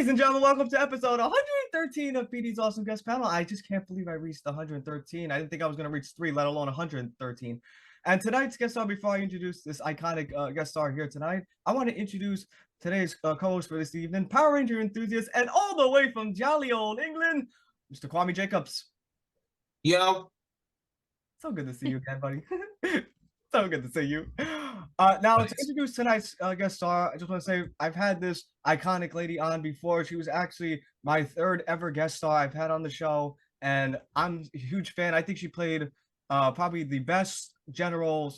Ladies and gentlemen, welcome to episode 113 of Petey's Awesome Guest Panel. I just can't believe I reached 113. I didn't think I was going to reach 3, let alone 113. And tonight's guest star, before I introduce this iconic guest star here tonight, I want to introduce today's co-host for this evening, Power Ranger enthusiast, and all the way from jolly old England, Mr. Kwame Jacobs. Yo. So good to see you again, buddy. So good to see you. Now, to introduce tonight's guest star, I just want to say I've had this iconic lady on before. She was actually my third ever guest star I've had on the show, and I'm a huge fan. I think she played probably the best general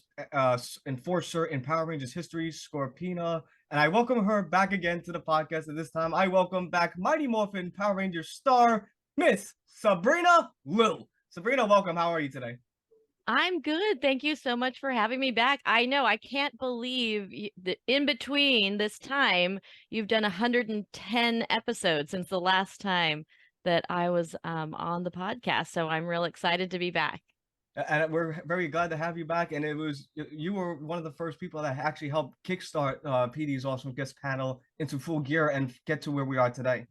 enforcer in Power Rangers history, Scorpina. And I welcome her back again to the podcast. And this time, I welcome back Mighty Morphin Power Ranger star, Miss Sabrina Liu. Sabrina, welcome. How are you today? I'm good. Thank you so much for having me back. I know, I can't believe that in between this time, you've done 110 episodes since the last time that I was on the podcast. So I'm real excited to be back. And we're very glad to have you back. And you were one of the first people that actually helped kickstart PD's Awesome Guest Panel into full gear and get to where we are today.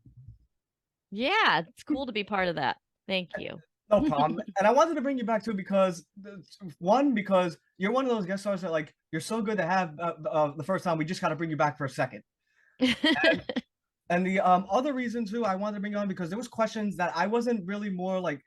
Yeah, it's cool to be part of that. Thank you. No problem. And I wanted to bring you back too because because you're one of those guest stars that like you're so good to have the first time. We just got to bring you back for a second. And the other reason too, I wanted to bring you on because there was questions that I wasn't really more like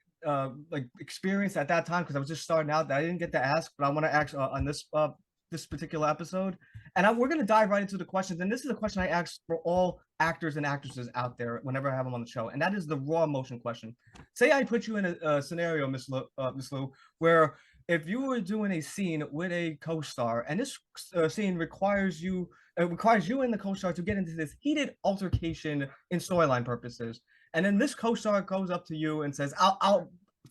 experienced at that time because I was just starting out that I didn't get to ask, but I want to ask on this particular episode. And we're going to dive right into the questions. And this is a question I ask for all actors and actresses out there whenever I have them on the show. And that is the raw emotion question. Say I put you in a scenario, Miss Liu, where if you were doing a scene with a co-star and this scene requires you and the co-star to get into this heated altercation in storyline purposes. And then this co-star goes up to you and says,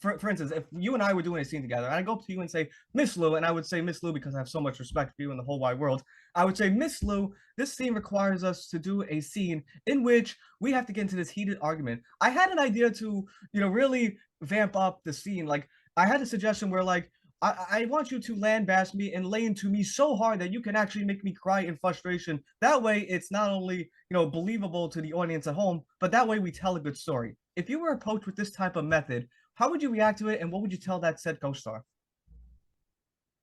for instance, if you and I were doing a scene together, and I go up to you and say, Miss Liu, and I would say Miss Liu because I have so much respect for you in the whole wide world, I would say, Miss Liu, this scene requires us to do a scene in which we have to get into this heated argument. I had an idea to, really vamp up the scene. Like, I had a suggestion where, like, I want you to land bash me and lay into me so hard that you can actually make me cry in frustration. That way, it's not only, believable to the audience at home, but that way we tell a good story. If you were approached with this type of method, how would you react to it, and what would you tell that said co-star?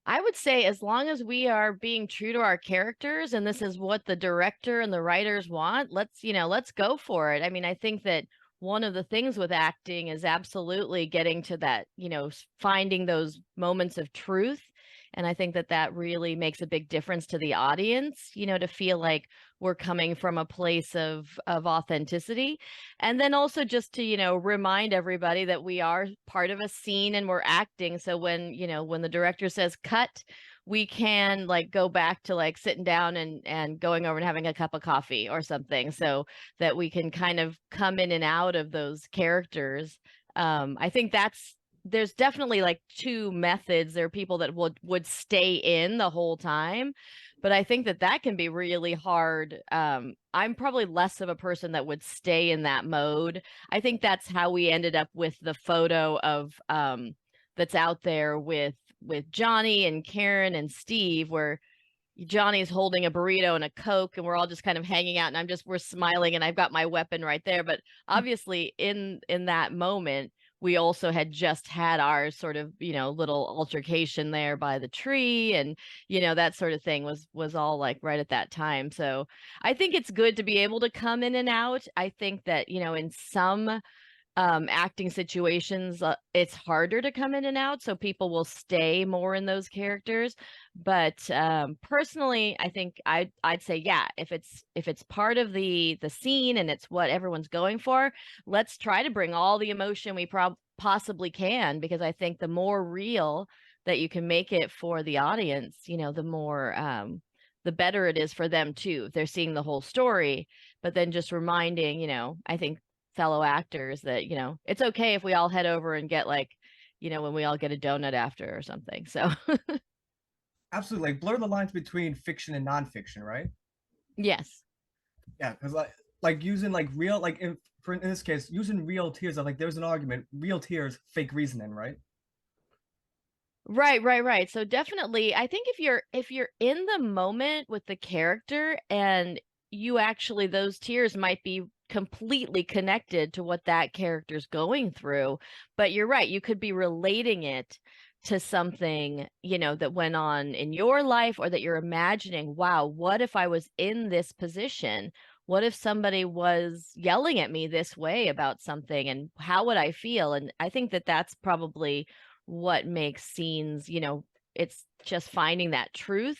I would say as long as we are being true to our characters and this is what the director and the writers want, let's go for it. I mean, I think that one of the things with acting is absolutely getting to that, finding those moments of truth. And I think that that really makes a big difference to the audience, to feel like we're coming from a place of authenticity. And then also just to, remind everybody that we are part of a scene and we're acting. So when the director says cut, we can like go back to like sitting down and going over and having a cup of coffee or something so that we can kind of come in and out of those characters. I think there's definitely like two methods. There are people that would stay in the whole time, but I think that can be really hard. I'm probably less of a person that would stay in that mode. I think that's how we ended up with the photo of that's out there with Johnny and Karen and Steve, where Johnny's holding a burrito and a Coke and we're all just kind of hanging out and we're smiling and I've got my weapon right there. But obviously in that moment, we also had just had our sort of, little altercation there by the tree and, that sort of thing was all like right at that time. So I think it's good to be able to come in and out. I think that, in some acting situations, it's harder to come in and out, so people will stay more in those characters. But personally, I think I'd say, yeah, if it's part of the scene and it's what everyone's going for, let's try to bring all the emotion we possibly can, because I think the more real that you can make it for the audience, the more the better it is for them too, if they're seeing the whole story. But then just reminding, I think fellow actors that it's okay if we all head over and get like when we all get a donut after or something. So Absolutely, like blur the lines between fiction and nonfiction, right? Yes. Yeah, because like using like real, like in this case using real tears of like there's an argument, real tears, fake reasoning, right? Right. So definitely, I think if you're in the moment with the character and you actually, those tears might be completely connected to what that character's going through. But you're right, you could be relating it to something, you know, that went on in your life, or that you're imagining, wow, what if I was in this position? What if somebody was yelling at me this way about something, and how would I feel? And I think that that's probably what makes scenes, you know, it's just finding that truth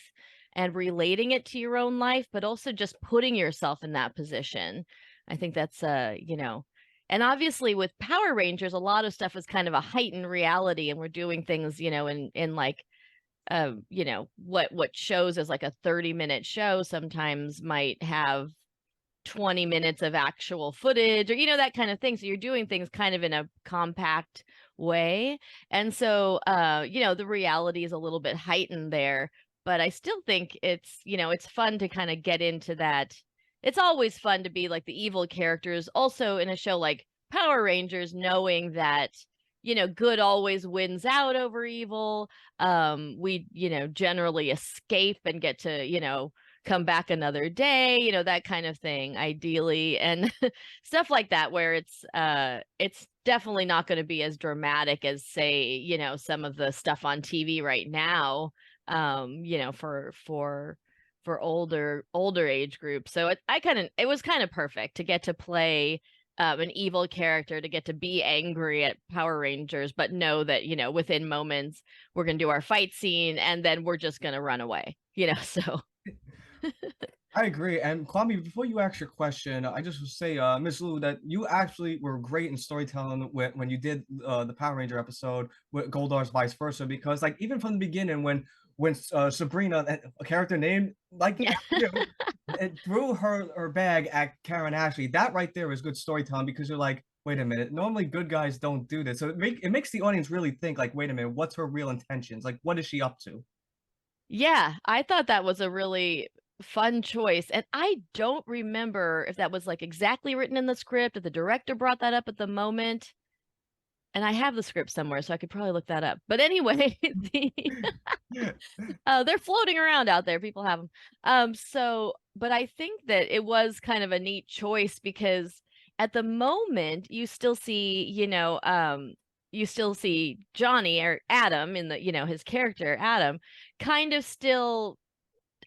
and relating it to your own life, but also just putting yourself in that position. I think that's you know, and obviously with Power Rangers, a lot of stuff is kind of a heightened reality, and we're doing things, you know, in like you know, what shows as like a 30-minute show sometimes might have 20 minutes of actual footage, or you know, that kind of thing. So you're doing things kind of in a compact way. And so you know, the reality is a little bit heightened there, but I still think it's, you know, it's fun to kind of get into that. It's always fun to be like the evil characters also in a show like Power Rangers, knowing that, you know, good always wins out over evil. We, you know, generally escape and get to, you know, come back another day, you know, that kind of thing, ideally, and stuff like that, where it's definitely not going to be as dramatic as, say, you know, some of the stuff on TV right now, you know, for older age groups. So it was kind of perfect to get to play an evil character, to get to be angry at Power Rangers, but know that, you know, within moments we're gonna do our fight scene and then we're just gonna run away, you know. So I agree. And Kwame, before you ask your question, I just want to say, Miss Lou, that you actually were great in storytelling when you did the Power Ranger episode with Goldar's vice versa. Because like even from the beginning, when Sabrina, a character named like yeah. you, it threw her bag at Karen Ashley, that right there is good storytelling, because you're like, wait a minute, normally good guys don't do this. So it makes the audience really think like, wait a minute, what's her real intentions? Like, what is she up to? Yeah, I thought that was a really fun choice, and I don't remember if that was, like, exactly written in the script, if the director brought that up at the moment, and I have the script somewhere, so I could probably look that up. But anyway, they're floating around out there, people have them. So but I think that it was kind of a neat choice, because at the moment, you still see, you know, you still see Johnny, or Adam, in the, you know, his character, Adam, kind of still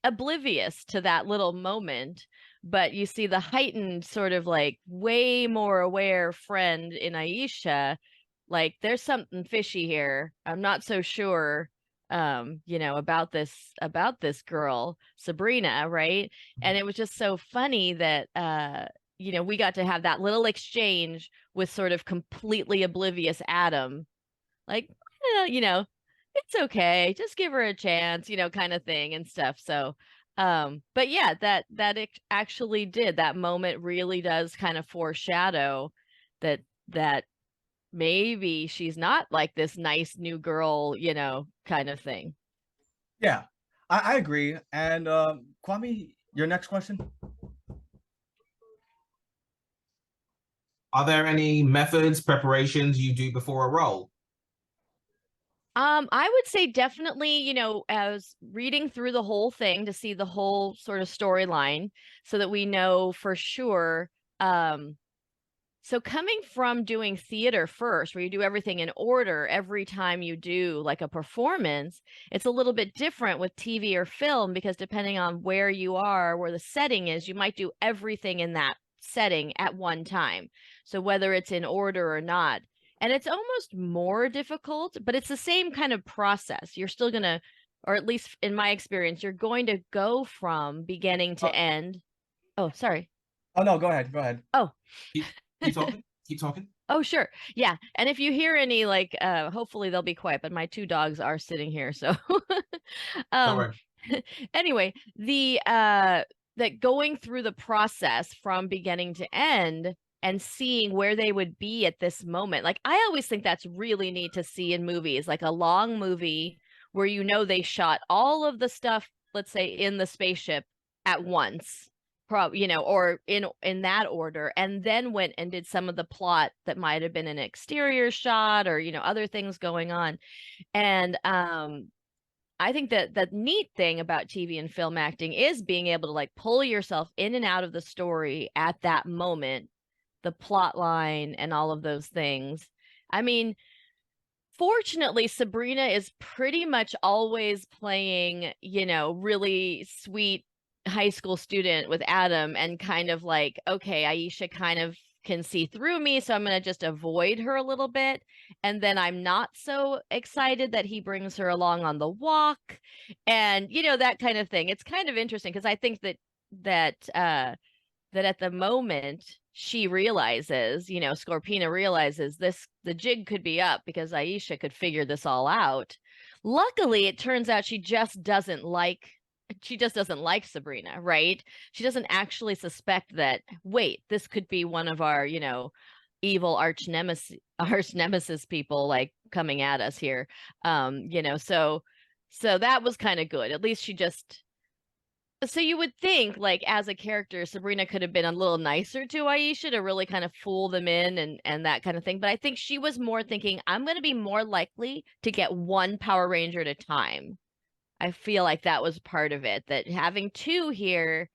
oblivious to that little moment, but you see the heightened sort of like way more aware friend in Aisha, like there's something fishy here. I'm not so sure you know, about this girl, Sabrina, right? And it was just so funny that you know, we got to have that little exchange with sort of completely oblivious Adam, like, you know, it's okay, just give her a chance, you know, kind of thing and stuff. So but yeah, that it actually did, that moment really does kind of foreshadow that maybe she's not like this nice new girl, you know, kind of thing. Yeah, I agree. And Kwame, your next question? Are there any methods, preparations you do before a role? I would say definitely, you know, as reading through the whole thing to see the whole sort of storyline, so that we know for sure. So coming from doing theater first, where you do everything in order every time you do like a performance, it's a little bit different with TV or film, because depending on where you are, where the setting is, you might do everything in that setting at one time. So whether it's in order or not. And it's almost more difficult, but it's the same kind of process. You're still going to, or at least in my experience, you're going to go from beginning Uh, to end. Oh, sorry. oh no, go ahead, go ahead. Oh, Keep talking. Keep talking. oh, sure. Yeah. And if you hear any, like, hopefully they'll be quiet, but my two dogs are sitting here. So, Don't um, worry. anyway, that going through the process from beginning to end and seeing where they would be at this moment. Like, I always think that's really neat to see in movies, like a long movie where, you know, they shot all of the stuff, let's say in the spaceship at once, you know, or in that order, and then went and did some of the plot that might have been an exterior shot, or, you know, other things going on. And I think that the neat thing about TV and film acting is being able to like pull yourself in and out of the story at that moment, the plot line and all of those things. I mean, fortunately, Sabrina is pretty much always playing, you know, really sweet high school student with Adam, and kind of like, okay, Aisha kind of can see through me, so I'm going to just avoid her a little bit. And then I'm not so excited that he brings her along on the walk, and, you know, that kind of thing. It's kind of interesting because I think that at the moment she realizes, you know, Scorpina realizes the jig could be up because Aisha could figure this all out. Luckily, it turns out she just doesn't like Sabrina, right? She doesn't actually suspect that, wait, this could be one of our, you know, evil arch nemesis people like coming at us here. You know, so that was kind of good. At least she just, so you would think, like, as a character, Sabrina could have been a little nicer to Aisha to really kind of fool them in and that kind of thing. But I think she was more thinking, I'm going to be more likely to get one Power Ranger at a time. I feel like that was part of it, that having two here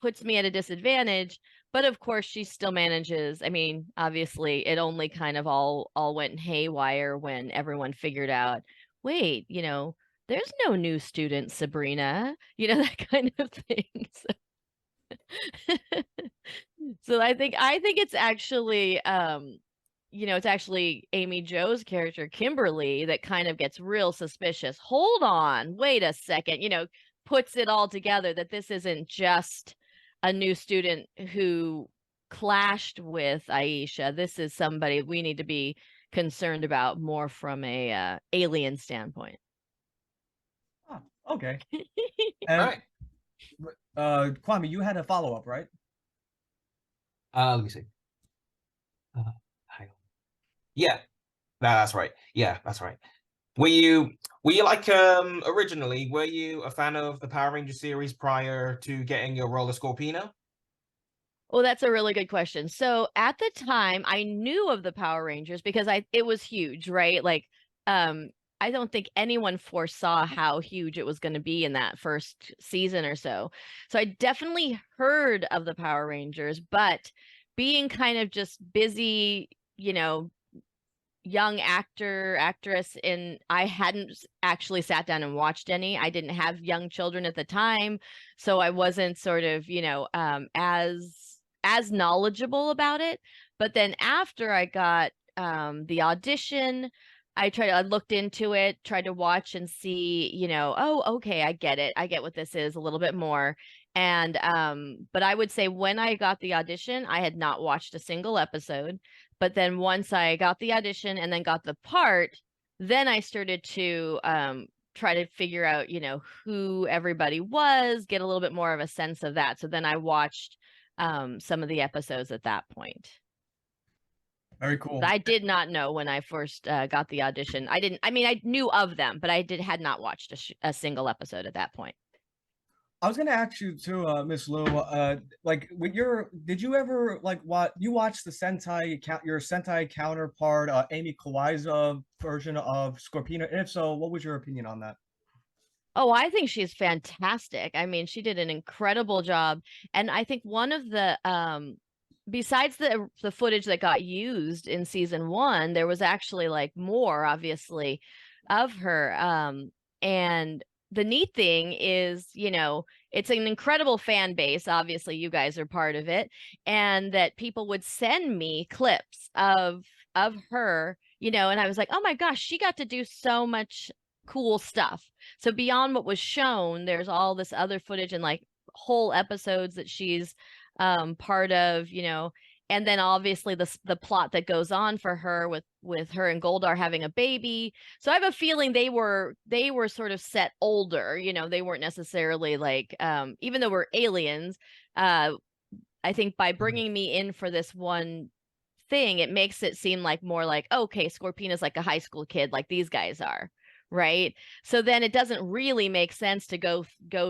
puts me at a disadvantage. But of course, she still manages. I mean, obviously, it only kind of all went haywire when everyone figured out, wait, you know, there's no new student, Sabrina, you know, that kind of thing. So I think it's actually you know, it's actually Amy Jo's character, Kimberly, that kind of gets real suspicious. Hold on, wait a second, you know, puts it all together that this isn't just a new student who clashed with Aisha. This is somebody we need to be concerned about more from a alien standpoint. Oh, okay. All And right. Kwame, you had a follow-up, right? Let me see. Hang on. Yeah, that's right. Yeah, that's right. Were you like originally, were you a fan of the Power Ranger series prior to getting your role as Scorpina? Oh, that's a really good question. So at the time, I knew of the Power Rangers because it was huge, right? Like, I don't think anyone foresaw how huge it was going to be in that first season or so. So I definitely heard of the Power Rangers, but being kind of just busy, you know, young actress, and I hadn't actually sat down and watched any. I didn't have young children at the time, so I wasn't sort of, you know, as knowledgeable about it. But then after I got the audition, I looked into it, tried to watch and see, you know, oh, okay, I get it. I get what this is a little bit more. And but I would say when I got the audition, I had not watched a single episode. But then once I got the audition and then got the part, then I started to try to figure out, you know, who everybody was, get a little bit more of a sense of that. So then I watched some of the episodes at that point. Very cool. I did not know when I first got the audition. I mean, I knew of them, but I had not watched a single episode at that point. I was gonna ask you too, Miss Lou. Like, did you ever like you watched the your Sentai counterpart, Amy Kawai's version of Scorpina? And if so, what was your opinion on that? Oh, I think she's fantastic. I mean, she did an incredible job. And I think one of the besides the footage that got used in season 1, there was actually like more, obviously, of her. And the neat thing is, you know, it's an incredible fan base. Obviously, you guys are part of it, and that people would send me clips of her, you know, and I was like, oh my gosh, she got to do so much cool stuff. So beyond what was shown, there's all this other footage and like whole episodes that she's part of, you know, and then obviously the plot that goes on for her with her and Goldar having a baby. So I have a feeling they were sort of set older, you know, they weren't necessarily like even though we're aliens, I think by bringing me in for this one thing, it makes it seem like more like, okay, Scorpina's like a high school kid like these guys are, right? So then it doesn't really make sense to go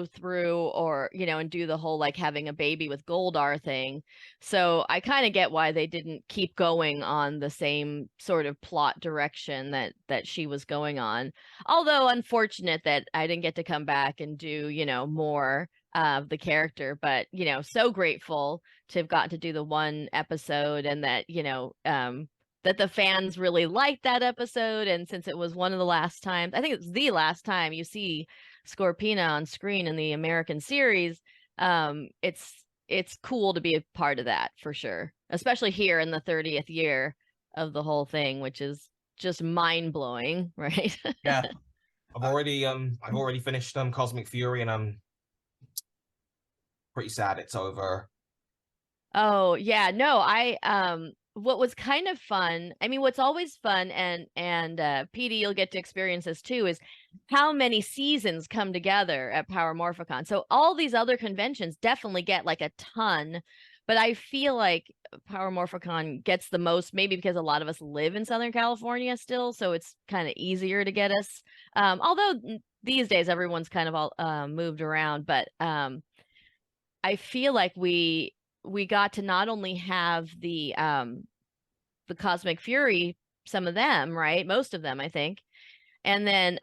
through, or, you know, and do the whole like having a baby with Goldar thing. So I kind of get why they didn't keep going on the same sort of plot direction that she was going on. Although unfortunate that I didn't get to come back and do, you know, more of the character, but you know, so grateful to have gotten to do the one episode, and that, you know, that the fans really liked that episode. And since it was one of the last times, I think it's the last time you see Scorpina on screen in the American series, it's cool to be a part of that for sure, especially here in the 30th year of the whole thing, which is just mind-blowing, right? Yeah. I've already finished Cosmic Fury, and I'm pretty sad it's over. Oh, yeah. No, what was kind of fun, I mean, what's always fun, and Petey, you'll get to experience this too, is how many seasons come together at Power Morphicon. So all these other conventions definitely get like a ton, but I feel like Power Morphicon gets the most, maybe because a lot of us live in Southern California still, so it's kind of easier to get us. Although these days everyone's kind of all moved around, but I feel like we got to not only have the Cosmic Fury, some of them, right? Most of them, I think. And then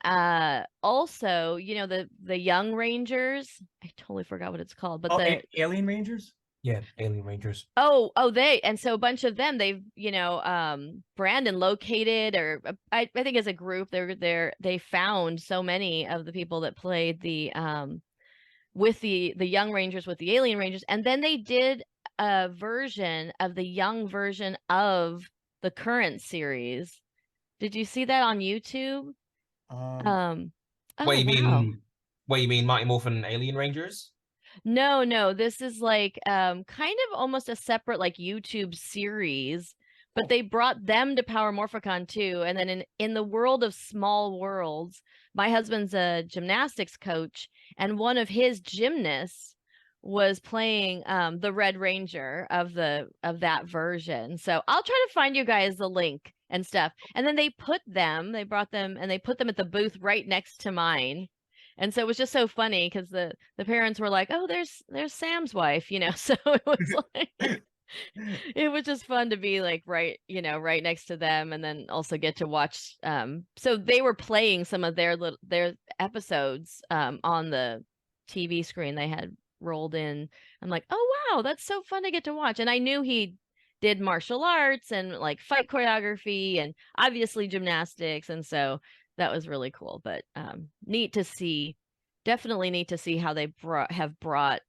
also, you know, the Young Rangers. I totally forgot what it's called, but Alien Rangers? Yeah, Alien Rangers. Oh, and so a bunch of them, they've, you know, Brandon located, or I think as a group, they found so many of the people that played the with the Young Rangers, with the Alien Rangers, and then they did a version of the young version of the current series. Did you see that on YouTube? Oh, What you wow. mean? What you mean, Mighty Morphin Alien Rangers? No, this is like kind of almost a separate like YouTube series, but they brought them to Power Morphicon too. And then in the world of Small Worlds, my husband's a gymnastics coach, and one of his gymnasts was playing the Red Ranger of that version. So I'll try to find you guys the link and stuff. And then they brought them and they put them at the booth right next to mine. And so it was just so funny because the parents were like, "Oh, there's Sam's wife," you know. So it was like it was just fun to be like right next to them, and then also get to watch. So they were playing some of their episodes on the TV screen they had rolled in. I'm like, "Oh wow, that's so fun to get to watch." And I knew he did martial arts and like fight choreography and obviously gymnastics, and so that was really cool. But neat to see, definitely neat to see how they have brought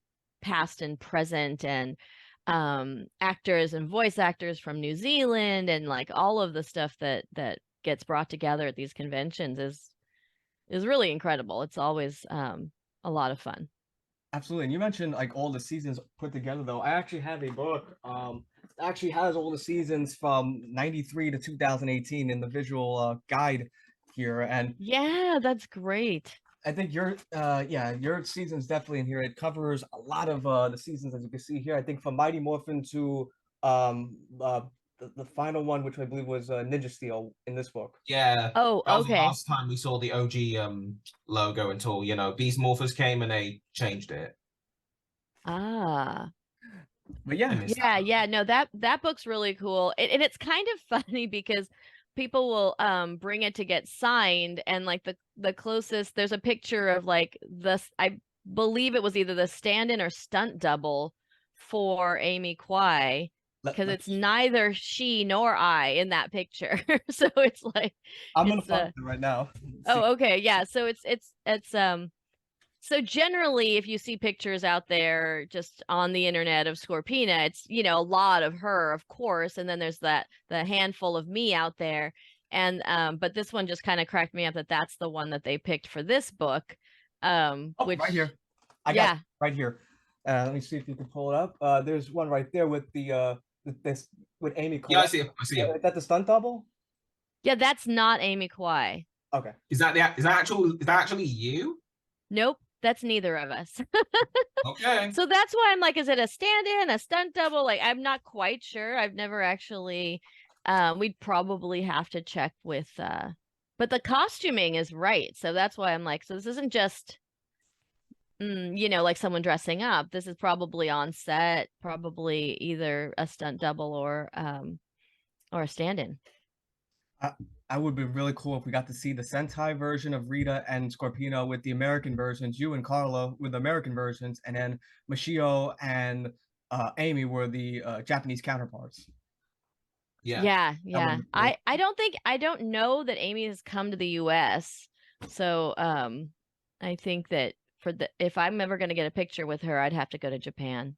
past and present and actors and voice actors from New Zealand, and like all of the stuff that gets brought together at these conventions is really incredible. It's always a lot of fun. Absolutely. And you mentioned like all the seasons put together though. I actually have a book actually has all the seasons from 93 to 2018 in the visual guide here. And yeah, that's great. I think your season's definitely in here. It covers a lot of the seasons, as you can see here. I think from Mighty Morphin to the final one, which I believe was Ninja Steel in this book. Yeah. Oh, that was okay. the last time we saw the OG logo until, you know, Beast Morphers came and they changed it. Ah. But yeah. No, that book's really cool. And it's kind of funny because people will bring it to get signed, and like the closest, there's a picture of like I believe it was either the stand-in or stunt double for Amy Kwai, because it's neither she nor I in that picture. So it's like I'm gonna find it right now. Oh, okay. Yeah. So it's so generally, if you see pictures out there just on the internet of Scorpina, it's, you know, a lot of her, of course, and then there's the handful of me out there. And but this one just kind of cracked me up that that's the one that they picked for this book. Which right here. I got it right here. Let me see if you can pull it up. There's one right there with this with Amy Kwai. Yeah, I see it. Is that the stunt double? Yeah, that's not Amy Kwai. Okay. Is that actually you? Nope. That's neither of us. Okay. So that's why I'm like, is it a stand-in, a stunt double? Like, I'm not quite sure. I've never actually, we'd probably have to check with, but the costuming is right. So that's why I'm like, so this isn't just, you know, like someone dressing up. This is probably on set, probably either a stunt double or a stand-in. I would be really cool if we got to see the Sentai version of Rita and Scorpina with the American versions, you and Carla with the American versions, and then Mashio and Amy were the Japanese counterparts. Yeah. Yeah. Be cool. I don't know that Amy has come to the US. So I think that if I'm ever going to get a picture with her, I'd have to go to Japan.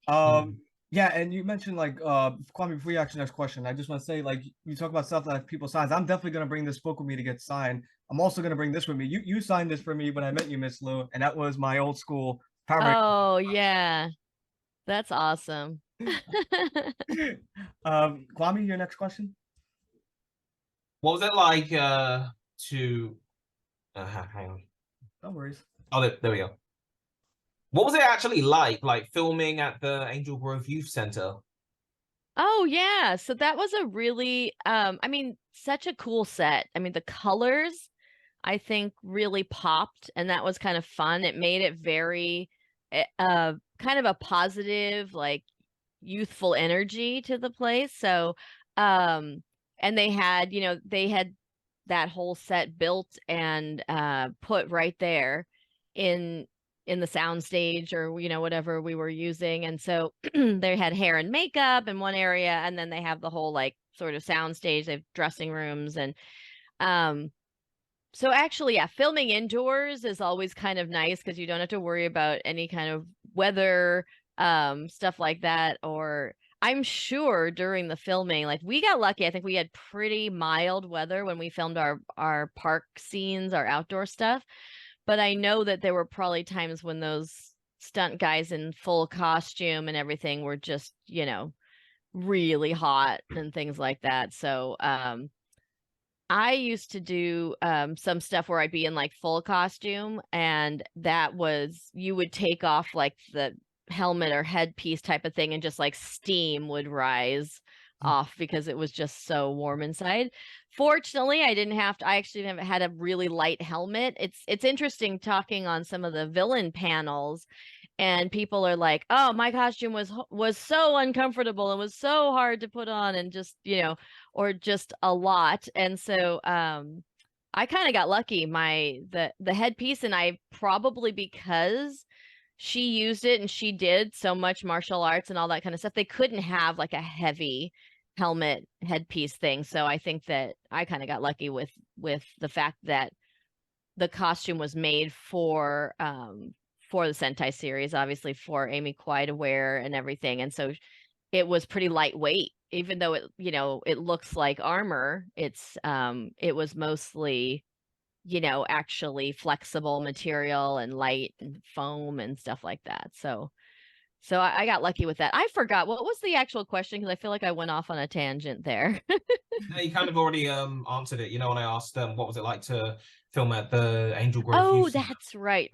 Uh, yeah, and you mentioned like Kwame, before you ask the next question, I just want to say, like, you talk about stuff that people sign. I'm definitely gonna bring this book with me to get signed. I'm also gonna bring this with me. You signed this for me when I met you, Miss Lou, and that was my old school Power Rangers. Oh, yeah. That's awesome. Kwame, your next question? What was it like to hang on. No worries. Oh, there we go. What was it actually like filming at the Angel Grove Youth Center? Oh yeah, so that was a really I mean, such a cool set. I mean, the colors I think really popped, and that was kind of fun. It made it very kind of a positive, like, youthful energy to the place. So and they had, they had that whole set built and put right there in the sound stage, or whatever we were using. And so they had hair and makeup in one area, and then they have the whole, like, sort of sound stage. They have dressing rooms. And so actually, yeah, filming indoors is always kind of nice because you don't have to worry about any kind of weather stuff like that. Or I'm sure during the filming, like, we got lucky. I think we had pretty mild weather when we filmed our park scenes, our outdoor stuff. But I know that there were probably times when those stunt guys in full costume and everything were just, really hot and things like that. So I used to do some stuff where I'd be in, like, full costume, and that was, you would take off, like, the helmet or headpiece type of thing, and just, like, steam would rise off because it was just so warm inside. Fortunately, I actually had a really light helmet. It's interesting talking on some of the villain panels, and people are like, "Oh, my costume was so uncomfortable and was so hard to put on, and just, or just a lot." And so I kind of got lucky. The headpiece, and I probably, because she used it and she did so much martial arts and all that kind of stuff, they couldn't have, like, a heavy helmet headpiece thing. So I think that I kind of got lucky with the fact that the costume was made for the Sentai series, obviously for Amy Kwai to wear and everything. And so it was pretty lightweight, even though it looks like armor. It was mostly, actually flexible material and light and foam and stuff like that. So I got lucky with that. I forgot, what was the actual question, because I feel like I went off on a tangent there. No, you kind of already answered it. When I asked what was it like to film at the Angel Grove Oh, Youth Center? that's right.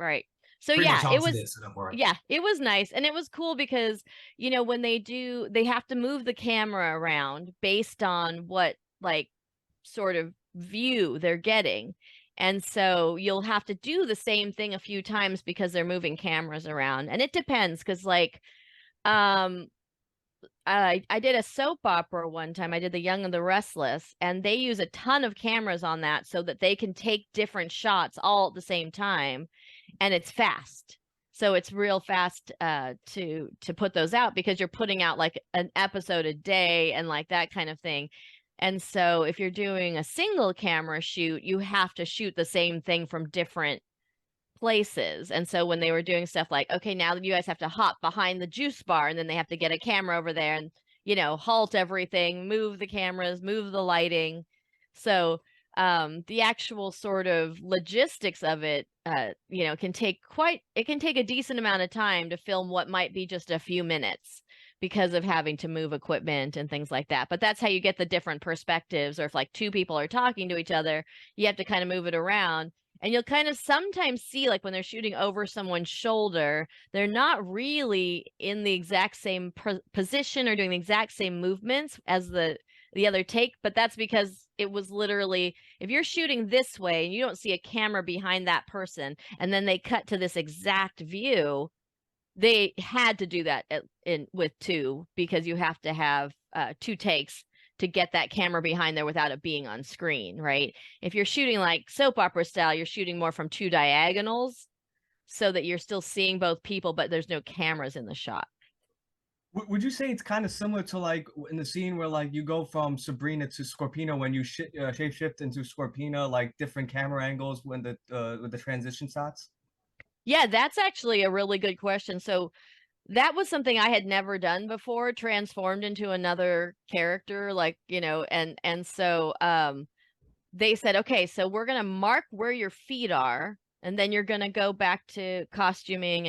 So Pretty much yeah, it answered was it, so don't worry. yeah, it was nice. And it was cool because, when they have to move the camera around based on what, like, sort of view they're getting. And so you'll have to do the same thing a few times because they're moving cameras around. And it depends, because, like, I did a soap opera one time. I did The Young and the Restless, and they use a ton of cameras on that so that they can take different shots all at the same time, and it's fast. So it's real fast to put those out, because you're putting out, like, an episode a day and, like, that kind of thing. And so if you're doing a single camera shoot, you have to shoot the same thing from different places. And so when they were doing stuff like, okay, now you guys have to hop behind the juice bar, and then they have to get a camera over there and, halt everything, move the cameras, move the lighting. So the actual sort of logistics of it, can take a decent amount of time to film what might be just a few minutes, because of having to move equipment and things like that. But that's how you get the different perspectives. Or if, like, two people are talking to each other, you have to kind of move it around. And you'll kind of sometimes see, like, when they're shooting over someone's shoulder, they're not really in the exact same position or doing the exact same movements as the other take. But that's because it was literally, if you're shooting this way and you don't see a camera behind that person, and then they cut to this exact view, they had to do that with two, because you have to have 2 takes to get that camera behind there without it being on screen, right? If you're shooting like soap opera style, you're shooting more from 2 diagonals so that you're still seeing both people, but there's no cameras in the shot. Would you say it's kind of similar to like in the scene where like you go from Sabrina to Scorpina when you shape shift into Scorpina, like different camera angles when the transition shots? Yeah, that's actually a really good question. So that was something I had never done before, transformed into another character, like, and so they said, okay, so we're gonna mark where your feet are, and then you're gonna go back to costuming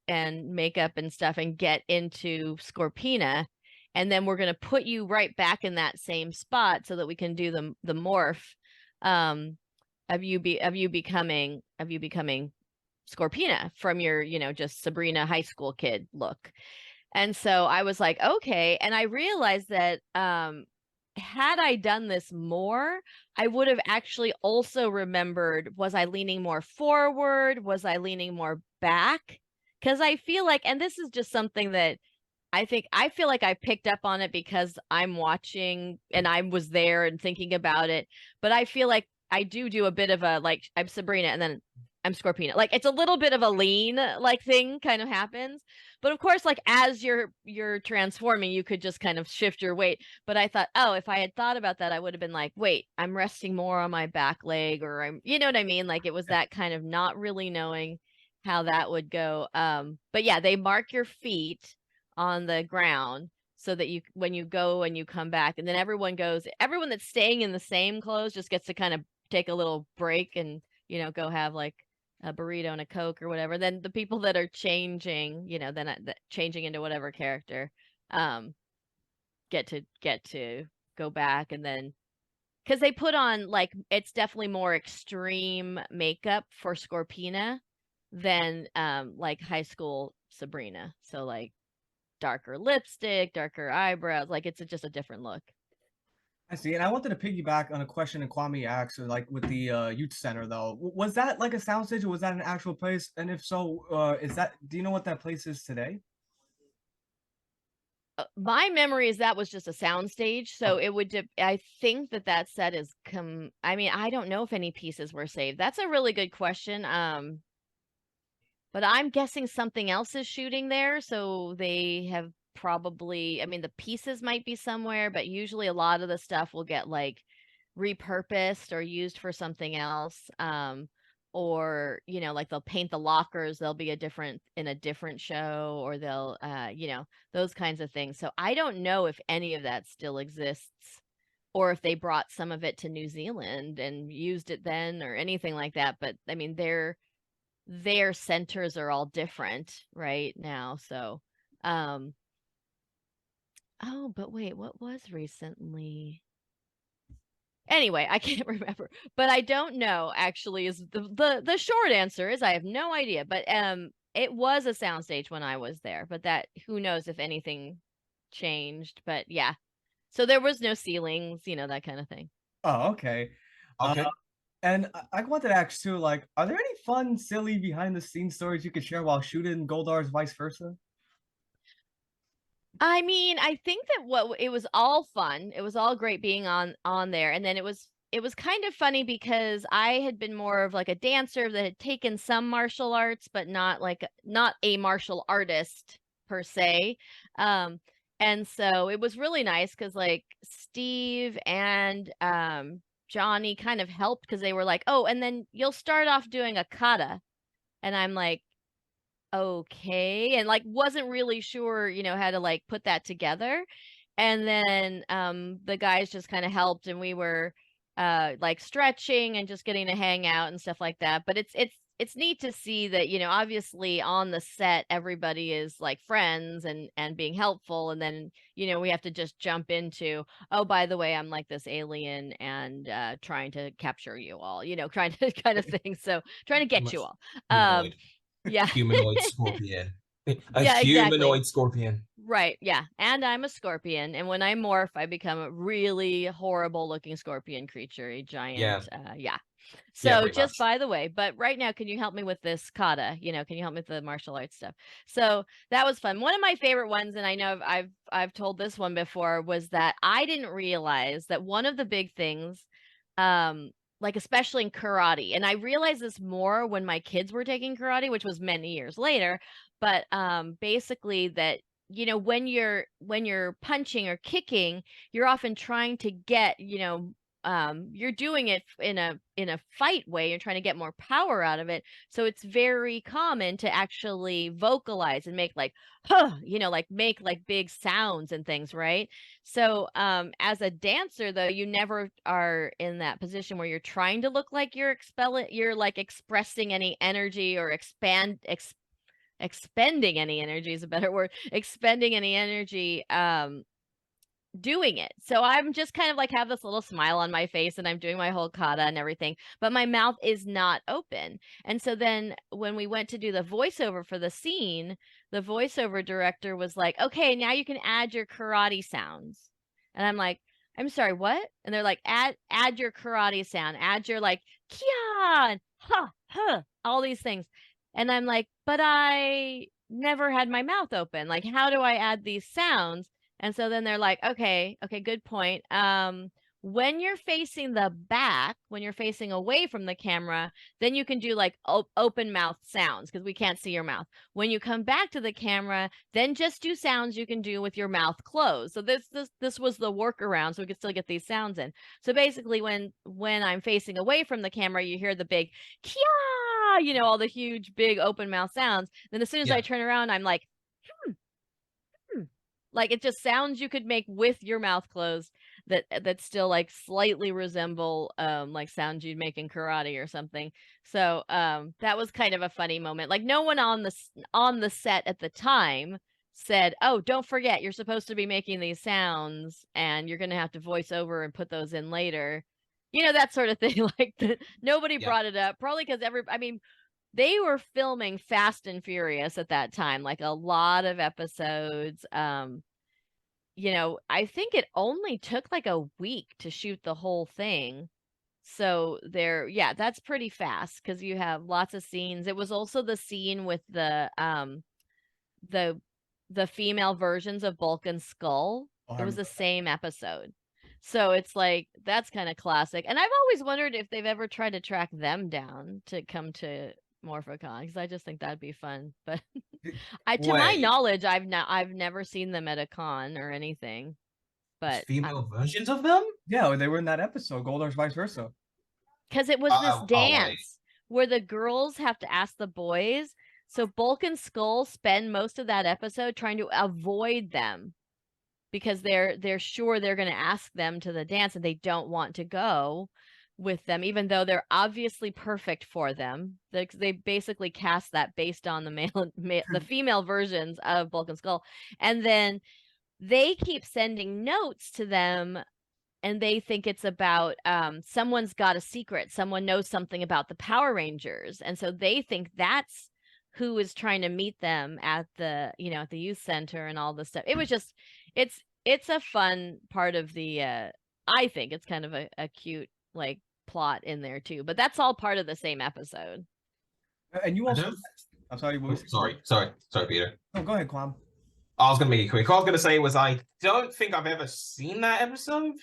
and makeup and stuff and get into Scorpina, and then we're gonna put you right back in that same spot so that we can do the morph of you becoming Scorpina from your, just Sabrina high school kid look. And so I was like, okay. And I realized that had I done this more, I would have actually also remembered, was I leaning more forward? Was I leaning more back? Because I feel like, and this is just something that I feel like I picked up on it because I'm watching and I was there and thinking about it. But I feel like I do a bit of a, like, I'm Sabrina and then I'm Scorpina. Like, it's a little bit of a lean like thing kind of happens. But of course, like, as you're transforming, you could just kind of shift your weight. But I thought, oh, if I had thought about that, I would have been like, wait, I'm resting more on my back leg, or you know what I mean? Like, it was that kind of not really knowing how that would go. But yeah, they mark your feet on the ground so that when you go and you come back, and then everyone that's staying in the same clothes just gets to kind of take a little break and, go have like a burrito and a Coke or whatever. Then the people that are changing, changing into whatever character, get to go back. And then, because they put on, like, it's definitely more extreme makeup for Scorpina than like high school Sabrina. So like darker lipstick, darker eyebrows, like it's just a different look. I see. And I wanted to piggyback on a question that Kwame asked, like with the youth center though. Was that like a soundstage or was that an actual place? And if so, do you know what that place is today? My memory is that was just a soundstage, so it would. I think that set is I mean, I don't know if any pieces were saved. That's a really good question. But I'm guessing something else is shooting there, so they have probably. I mean, the pieces might be somewhere, but usually a lot of the stuff will get like repurposed or used for something else. Or like they'll paint the lockers, they'll be in a different show, or they'll those kinds of things. So I don't know if any of that still exists, or if they brought some of it to New Zealand and used it then, or anything like that. But I mean, their centers are all different right now. So oh, but wait, what was recently? Anyway, I can't remember, but I don't know actually is the short answer is I have no idea, but it was a soundstage when I was there, but that who knows if anything changed, but yeah. So there was no ceilings, that kind of thing. Oh, okay. Okay. And I wanted to ask too, like, are there any fun, silly behind the scenes stories you could share while shooting Goldar's vice versa? I mean, I think that it was all fun. It was all great being on there. And then it was kind of funny because I had been more of like a dancer that had taken some martial arts, but not a martial artist per se. And so it was really nice because like Steve and Johnny kind of helped because they were like, oh, and then you'll start off doing a kata. And I'm like, okay, and like wasn't really sure how to like put that together. And then the guys just kind of helped, and we were like stretching and just getting to hang out and stuff like that. But it's neat to see that obviously on the set everybody is like friends and being helpful, and then we have to just jump into, oh, by the way, I'm like this alien and trying to capture you all, trying to kind of thing, so trying to get you all. Yeah. Humanoid scorpion. Yeah, humanoid exactly. scorpion. Right, yeah. And I'm a scorpion, and when I morph, I become a really horrible looking scorpion creature, a giant, yeah. So pretty just much. by the way, but right now, can you help me with this kata? Can you help me with the martial arts stuff? So that was fun. One of my favorite ones, and I know I've told this one before, was that I didn't realize that one of the big things, like especially in karate, and I realized this more when my kids were taking karate, which was many years later, but basically that when you're punching or kicking, you're often trying to get, you're doing it in a fight way. You're trying to get more power out of it. So it's very common to actually vocalize and make like, huh, like make like big sounds and things, right? So as a dancer, though, you never are in that position where you're trying to look like you're like expressing any energy or expending any energy is a better word, expending any energy doing it. So I'm just kind of like have this little smile on my face and I'm doing my whole kata and everything, but my mouth is not open. And so then when we went to do the voiceover for the scene, the voiceover director was like, okay, now you can add your karate sounds. And I'm like, I'm sorry, what? And they're like, add your karate sound, add your like kia, ha, ha, all these things. And I'm like, but I never had my mouth open. Like, how do I add these sounds? And so then they're like, okay, good point. When you're facing the back, when you're facing away from the camera, then you can do like open mouth sounds because we can't see your mouth. When you come back to the camera, then just do sounds you can do with your mouth closed. So this was the workaround, so we could still get these sounds in. So basically, when I'm facing away from the camera, you hear the big kia, all the huge big open mouth sounds. Then as soon as I turn around, I'm like, like it just sounds you could make with your mouth closed that still like slightly resemble like sounds you'd make in karate or something. So that was kind of a funny moment. Like no one on the set at the time said, oh, don't forget you're supposed to be making these sounds and you're gonna have to voice over and put those in later, that sort of thing. Like nobody brought it up, probably because they were filming Fast and Furious at that time, like a lot of episodes. I think it only took like a week to shoot the whole thing. So that's pretty fast because you have lots of scenes. It was also the scene with the female versions of Bulk and Skull. It was the same episode. So it's like that's kind of classic. And I've always wondered if they've ever tried to track them down to come to Morphicon because I just think that'd be fun. But to my knowledge, I've never seen them at a con or anything. But female versions of them? Yeah, they were in that episode, Goldar's vice versa. Because it was this dance where the girls have to ask the boys. So Bulk and Skull spend most of that episode trying to avoid them because they're sure they're going to ask them to the dance and they don't want to go with them, even though they're obviously perfect for them. They basically cast that based on the female versions of Bulk and Skull. And then they keep sending notes to them and they think it's about someone's got a secret. Someone knows something about the Power Rangers. And so they think that's who is trying to meet them at the, at the youth center and all this stuff. It was just, it's a fun part of the, I think it's kind of a cute, like, plot in there too, but that's all part of the same episode. And you also, I'm sorry, sorry, Peter. No, go ahead, Kwam. I was gonna make it quick. All I was gonna say was I don't think I've ever seen that episode.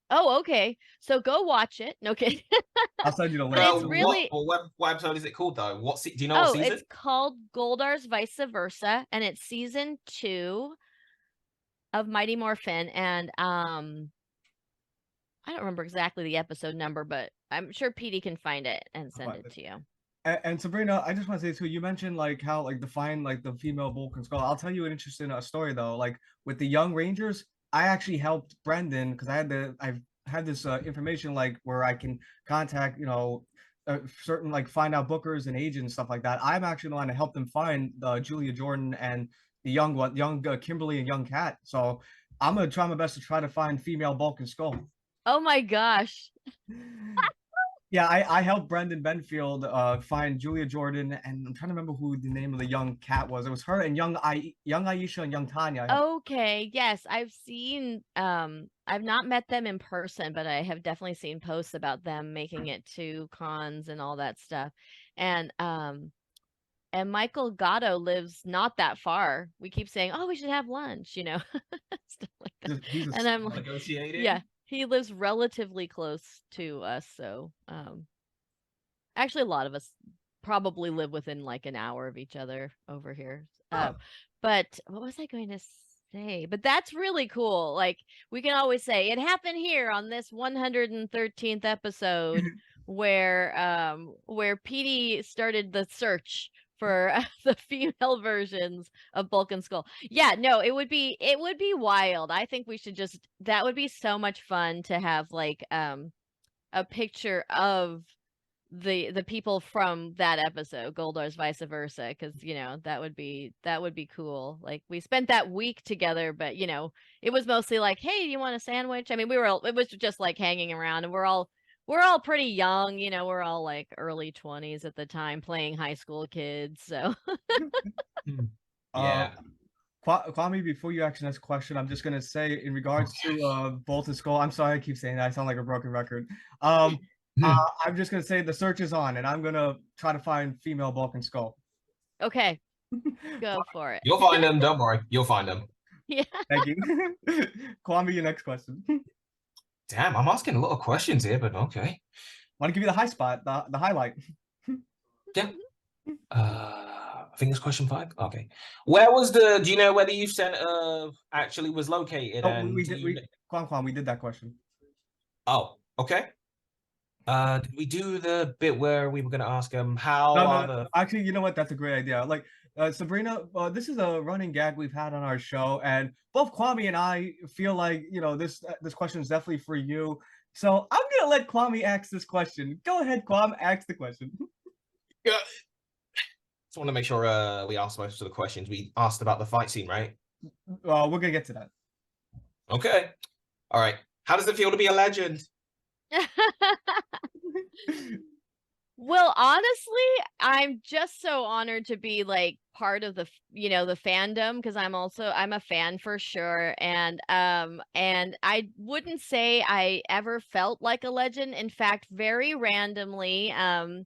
Oh, okay. So go watch it. No kidding. I'll send you the link. It's really what episode is it called though? Do you know what season? It's called Goldar's Vice Versa, and it's season 2 of Mighty Morphin. And I don't remember exactly the episode number, but I'm sure Petey can find it and send it to you. And Sabrina, I just want to say too, you mentioned like how like define like the female Bulk and Skull. I'll tell you an interesting story though. Like with the Young Rangers, I actually helped Brendan because I've had this information like where I can contact certain like find out bookers and agents and stuff like that. I'm actually the one to help them find Julia Jordan and the young Kimberly and young Kat. So I'm gonna try my best to try to find female Bulk and Skull. Oh my gosh. Yeah, I helped Brendan Benfield find Julia Jordan, and I'm trying to remember who the name of the young cat was. It was her and young Aisha and young Tanya. I helped. Okay, yes, I've seen I've not met them in person, but I have definitely seen posts about them making it to cons and all that stuff. And Michael Gatto lives not that far. We keep saying, "Oh, we should have lunch," stuff like that. He's a And I'm like, Negotiating. yeah, he lives relatively close to us, so actually a lot of us probably live within like an hour of each other over here. Oh. But what was I going to say? But that's really cool. Like we can always say it happened here on this 113th episode where Petey started the search for the female versions of Bulk and Skull. Yeah, no, it would be wild. I think we should just that would be so much fun to have like a picture of the people from that episode, Goldar's vice versa, because that would be cool. Like we spent that week together, but it was mostly like, hey, do you want a sandwich? I mean, it was just like hanging around, and we're all pretty young, we're all like early 20s at the time, playing high school kids. So Yeah. Kwame, before you ask the next question, I'm just gonna say in regards to Bolt and Skull. I'm sorry, I keep saying that. I sound like a broken record. I'm just gonna say the search is on, and I'm gonna try to find female Bulk and Skull. okay, go for it. You'll find them. Don't worry. You'll find them. Yeah. Thank you. Kwame, your next question. Damn, I'm asking a lot of questions here, but okay. Want to give you the high spot, the highlight. Yeah. I think it's question 5. Okay. Where was do you know where the youth center actually was located? Oh, And we did. Kwame, we did that question. Oh, okay. Did we do the bit where we were going to ask him how No. Actually, you know what? That's a great idea. Like, Sabrina, this is a running gag we've had on our show, and both Kwame and I feel like this question is definitely for you. So I'm gonna let Kwame ask this question. Go ahead, Kwame, ask the question. Yeah. Just want to make sure we asked most of the questions. We asked about the fight scene, right? We're gonna get to that. Okay. All right. How does it feel to be a legend? Well, honestly, I'm just so honored to be like part of the the fandom, because I'm a fan for sure, and I wouldn't say I ever felt like a legend. In fact, very randomly, I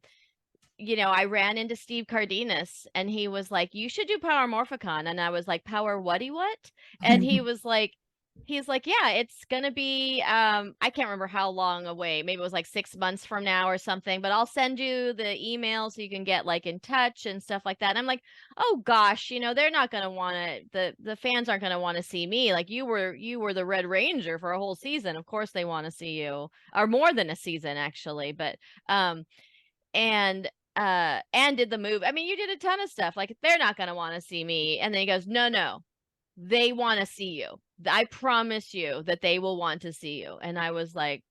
ran into Steve Cardenas, and he was like, "You should do Power Morphicon," and I was like, "Power whaty what?" And he's like, "Yeah, it's gonna be I can't remember how long away. Maybe it was like 6 months from now or something, but I'll send you the email so you can get like in touch and stuff like that." And I'm like, "Oh gosh, they're not gonna want to. The fans aren't gonna want to see me. Like you were the Red Ranger for a whole season. Of course they want to see you, or more than a season actually." But and did the move. I mean, you did a ton of stuff. Like they're not gonna want to see me. And then he goes, no. They want to see you. I promise you that they will want to see you. And I was like,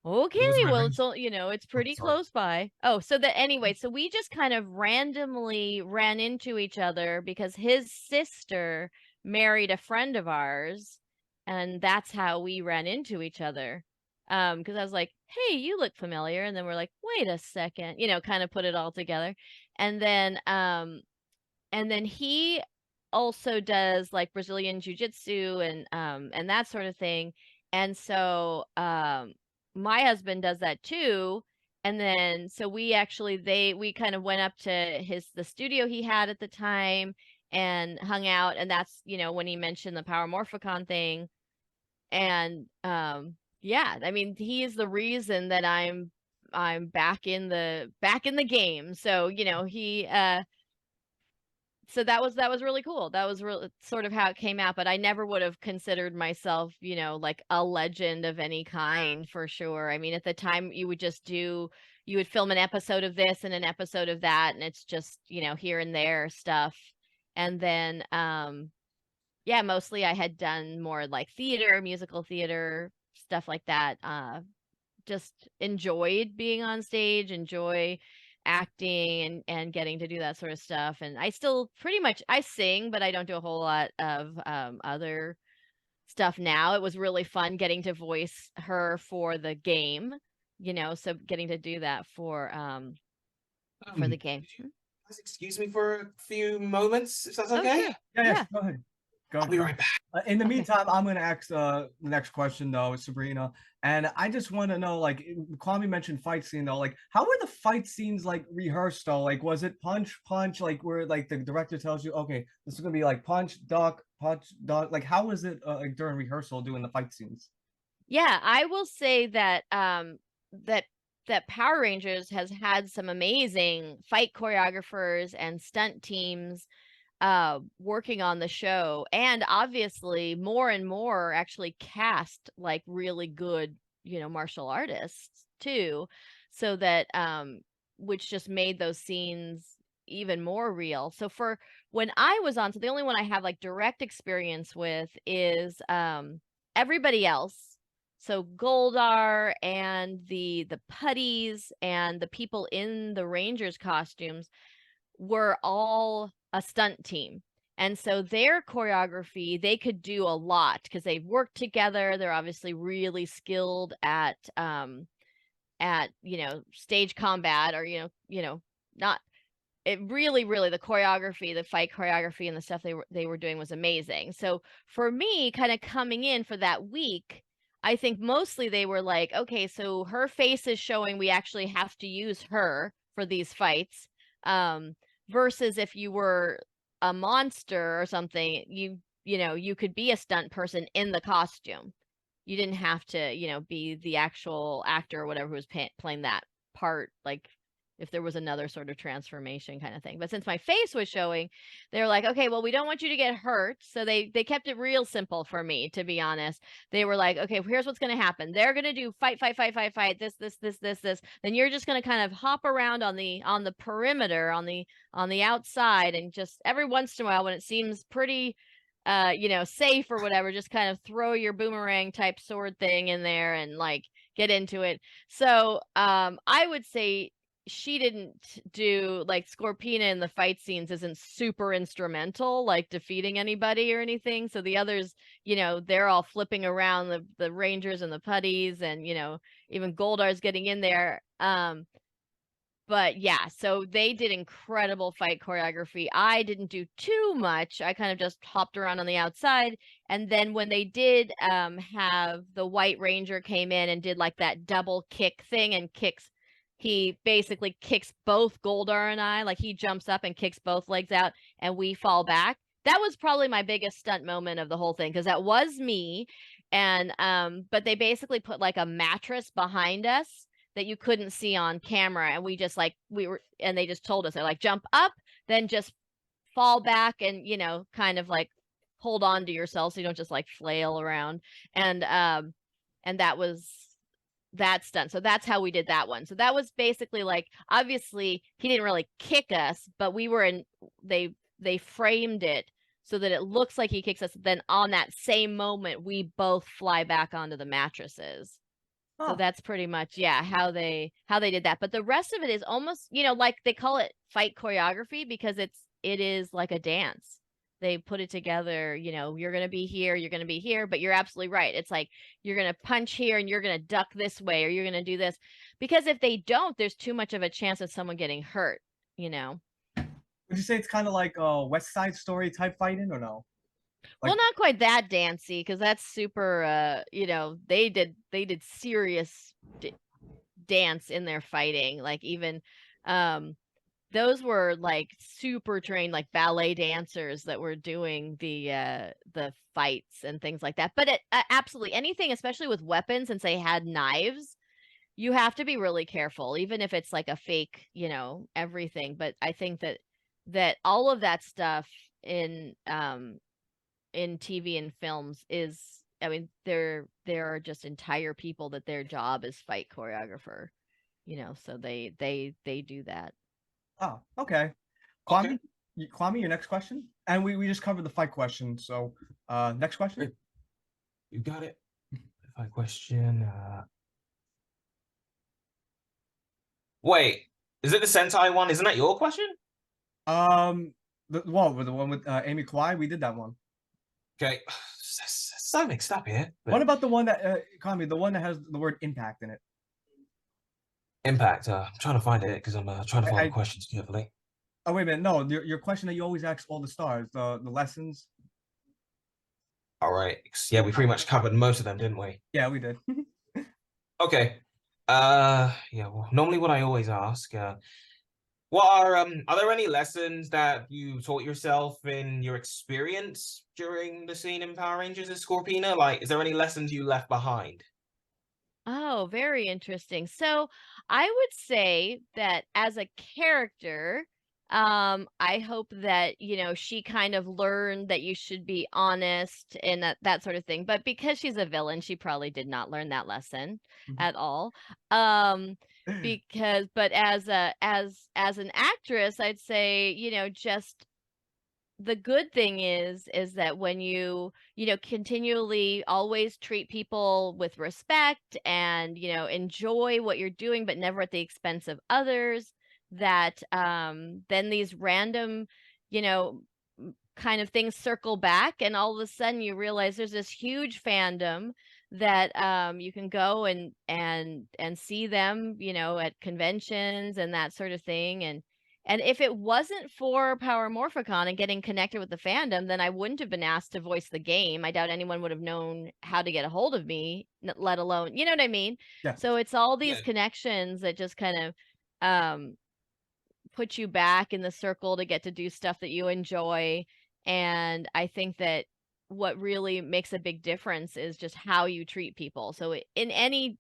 okay, well, it's pretty close by. Oh, so anyway, so we just kind of randomly ran into each other because his sister married a friend of ours, and that's how we ran into each other. Because I was like, hey, you look familiar. And then we're like, wait a second, kind of put it all together. And then he also does like Brazilian jiu-jitsu and that sort of thing. And so my husband does that too. And then so we kind of went up to the studio he had at the time and hung out, and that's when he mentioned the Power Morphicon thing. And yeah, I mean, he is the reason that I'm back in the game. So he so that was really cool. That was really sort of how it came out, but I never would have considered myself, like a legend of any kind for sure. I mean, at the time you would film an episode of this and an episode of that, and it's just, here and there stuff. And then yeah, mostly I had done more like theater, musical theater, stuff like that. Just enjoyed being on stage, enjoy acting and getting to do that sort of stuff. And I still I sing, but I don't do a whole lot of other stuff now. It was really fun getting to voice her for the game. so getting to do that for the game. Could you guys excuse me for a few moments, if that's Oh, okay? sure. Yeah, Yeah. go ahead. Go I'll ahead. be right back. In the Okay. meantime, I'm going to ask the next question, though, Sabrina. And I just want to know, like, Kwame mentioned fight scene, though. Like, how were the fight scenes, like, rehearsed, though? Like, was it punch, like, where, like, the director tells you, okay, this is going to be, like, punch, duck, punch, duck? Like, how was it, like, during rehearsal doing the fight scenes? Yeah, I will say that that Power Rangers has had some amazing fight choreographers and stunt teams working on the show, and obviously more and more actually cast like really good, martial artists too, so that which just made those scenes even more real. So for when I was on, so the only one I have like direct experience with is everybody else. So Goldar and the putties and the people in the Rangers costumes were all a stunt team. And so their choreography, they could do a lot because they've worked together. They're obviously really skilled at stage combat, or not it really the choreography, the fight choreography and the stuff they were doing was amazing. So for me, kind of coming in for that week, I think mostly they were like, okay, so her face is showing we actually have to use her for these fights. Versus if you were a monster or something, you could be a stunt person in the costume. You didn't have to, be the actual actor or whatever who was playing that part, like if there was another sort of transformation kind of thing. But since my face was showing, they were like, okay, well, we don't want you to get hurt. So they kept it real simple for me, to be honest. They were like, okay, here's what's going to happen. They're going to do fight, this. Then you're just going to kind of hop around on the perimeter, on the outside, and just every once in a while when it seems pretty safe or whatever, just kind of throw your boomerang type sword thing in there and like get into it. So I would say she didn't do like Scorpina in the fight scenes isn't super instrumental, like defeating anybody or anything. So the others, they're all flipping around the Rangers and the putties, and even Goldar's getting in there. But yeah, so they did incredible fight choreography. I didn't do too much. I kind of just hopped around on the outside. And then when they did have the White Ranger came in and did like that double kick thing and he basically kicks both Goldar and I, like he jumps up and kicks both legs out and we fall back. That was probably my biggest stunt moment of the whole thing, because that was me. And but they basically put like a mattress behind us that you couldn't see on camera, and they just told us, they're like, jump up, then just fall back and kind of like hold on to yourself so you don't just like flail around. And that was that stunt. So that's how we did that one. So that was basically like, obviously he didn't really kick us, but we were they framed it so that it looks like he kicks us. Then on that same moment, we both fly back onto the mattresses. So that's pretty much, how they did that. But the rest of it is almost, like they call it fight choreography because it is like a dance. They put it together, you're going to be here, you're going to be here, but you're absolutely right. It's like, you're going to punch here and you're going to duck this way, or you're going to do this. Because if they don't, there's too much of a chance of someone getting hurt, Would you say it's kind of like West Side Story type fighting, or no? Well, not quite that dancey, because that's super they did serious dance in their fighting, like even those were like super trained like ballet dancers that were doing the fights and things like that. But absolutely anything, especially with weapons, since they had knives, you have to be really careful, even if it's like a fake everything. But I think that all of that stuff in TV and films is, I mean, there are just entire people that their job is fight choreographer, so they do that. Oh, okay. Kwame, your next question? And we just covered the fight question, so next question? You got it. Fight question. Wait, is it the Sentai one? Isn't that your question? The one with Amy Kawhi, we did that one. Okay, so mixed up here. What about the one that Kwame, the one that has the word impact in it? Impact. I'm trying to find it because I'm trying to find the I questions carefully. oh wait a minute, no, your question that you always ask all the stars, the lessons. All right. Yeah, we pretty much covered most of them, didn't we? Yeah, we did. Okay. Yeah. Well, normally what I always ask, what are there any lessons that you taught yourself in your experience during the scene in Power Rangers as Scorpina? Like, is there any lessons you left behind? Oh, very interesting. So I would say that as a character, I hope that, she kind of learned that you should be honest and that sort of thing. But because she's a villain, she probably did not learn that lesson at all. But as an actress, I'd say, just the good thing is that when you continually always treat people with respect and enjoy what you're doing but never at the expense of others, that then these random you know kind of things circle back, and all of a sudden you realize there's this huge fandom that you can go and see them at conventions and that sort of thing. And if it wasn't for Power Morphicon and getting connected with the fandom, then I wouldn't have been asked to voice the game. I doubt anyone would have known how to get a hold of me, let alone, you know what I mean? Yeah. So it's all these Yeah. connections that just kind of um, put you back in the circle to get to do stuff that you enjoy. And I think that what really makes a big difference is just how you treat people. So in any